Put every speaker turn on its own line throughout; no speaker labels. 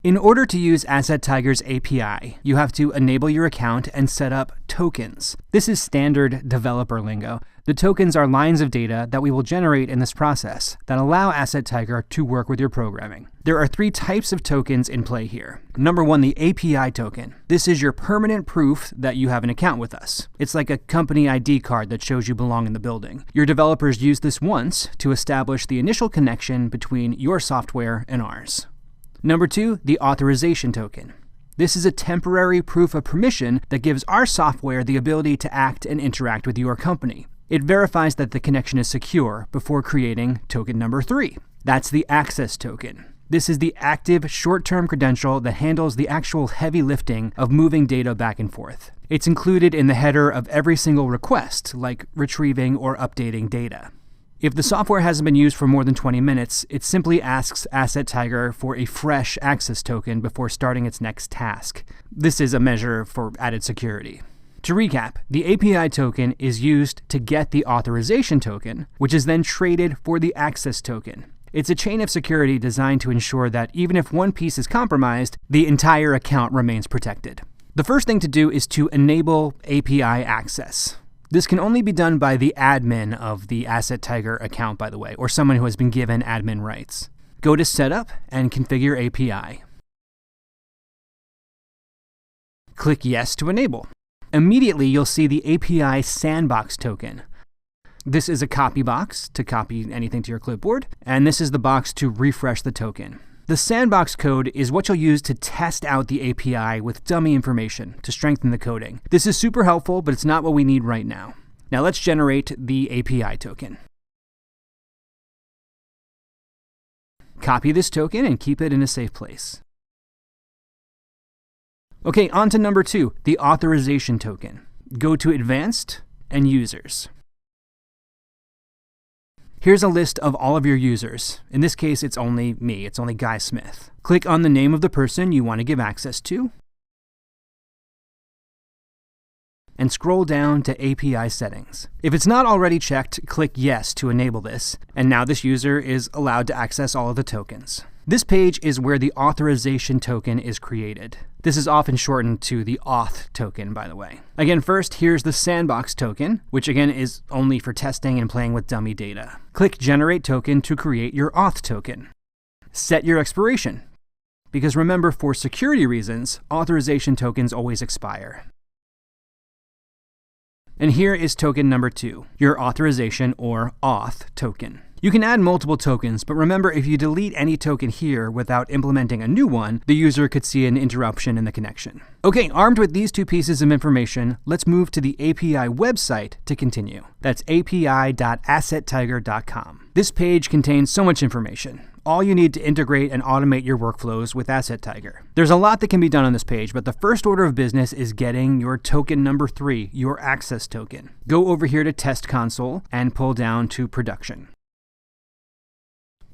In order to use AssetTiger's API, you have to enable your account and set up tokens. This is standard developer lingo. The tokens are lines of data that we will generate in this process that allow AssetTiger to work with your programming. There are 3 types of tokens in play here. Number 1, the API token. This is your permanent proof that you have an account with us. It's like a company ID card that shows you belong in the building. Your developers use this once to establish the initial connection between your software and ours. Number 2, the authorization token. This is a temporary proof of permission that gives our software the ability to act and interact with your company. It verifies that the connection is secure before creating token number 3. That's the access token. This is the active short-term credential that handles the actual heavy lifting of moving data back and forth. It's included in the header of every single request, like retrieving or updating data. If the software hasn't been used for more than 20 minutes, it simply asks AssetTiger for a fresh access token before starting its next task. This is a measure for added security. To recap, the API token is used to get the authorization token, which is then traded for the access token. It's a chain of security designed to ensure that even if one piece is compromised, the entire account remains protected. The first thing to do is to enable API access. This can only be done by the admin of the AssetTiger account, by the way, or someone who has been given admin rights. Go to Setup and Configure API. Click Yes to enable. Immediately, you'll see the API sandbox token. This is a copy box to copy anything to your clipboard, and this is the box to refresh the token. The sandbox code is what you'll use to test out the API with dummy information to strengthen the coding. This is super helpful, but it's not what we need right now. Now let's generate the API token. Copy this token and keep it in a safe place. Okay, on to number 2, the authorization token. Go to Advanced and Users. Here's a list of all of your users. In this case, it's only me. It's only Guy Smith. Click on the name of the person you want to give access to, and scroll down to API settings. If it's not already checked, click Yes to enable this, and now this user is allowed to access all of the tokens. This page is where the authorization token is created. This is often shortened to the auth token, by the way. Again, first, here's the sandbox token, which again is only for testing and playing with dummy data. Click Generate Token to create your auth token. Set your expiration, because remember, for security reasons, authorization tokens always expire. And here is token number 2, your authorization or auth token. You can add multiple tokens, but remember, if you delete any token here without implementing a new one, the user could see an interruption in the connection. Okay, armed with these 2 pieces of information, let's move to the API website to continue. That's api.assettiger.com. This page contains so much information. All you need to integrate and automate your workflows with AssetTiger. There's a lot that can be done on this page, but the first order of business is getting your token number 3, your access token. Go over here to Test Console and pull down to Production.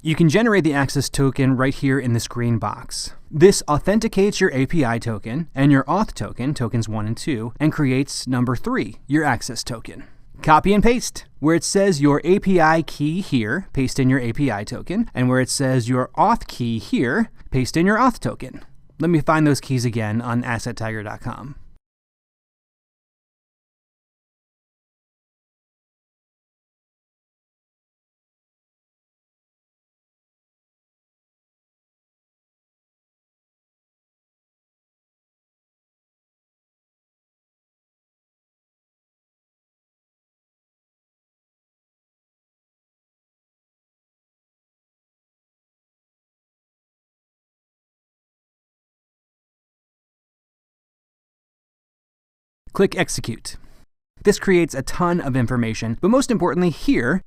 You can generate the access token right here in this green box. This authenticates your API token and your auth token, tokens 1 and 2, and creates number 3, your access token. Copy and paste. Where it says your API key here, paste in your API token, and where it says your auth key here, paste in your auth token. Let me find those keys again on AssetTiger.com. Click Execute. This creates a ton of information, but most importantly here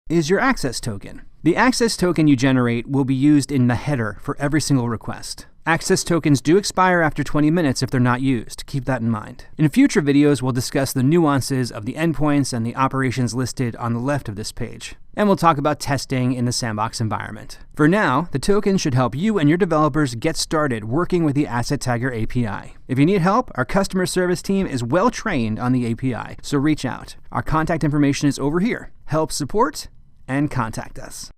is your access token. The access token you generate will be used in the header for every single request. Access tokens do expire after 20 minutes if they're not used. Keep that in mind. In future videos, we'll discuss the nuances of the endpoints and the operations listed on the left of this page. And we'll talk about testing in the sandbox environment. For now, the token should help you and your developers get started working with the AssetTiger API. If you need help, our customer service team is well trained on the API, so reach out. Our contact information is over here. Help support and contact us.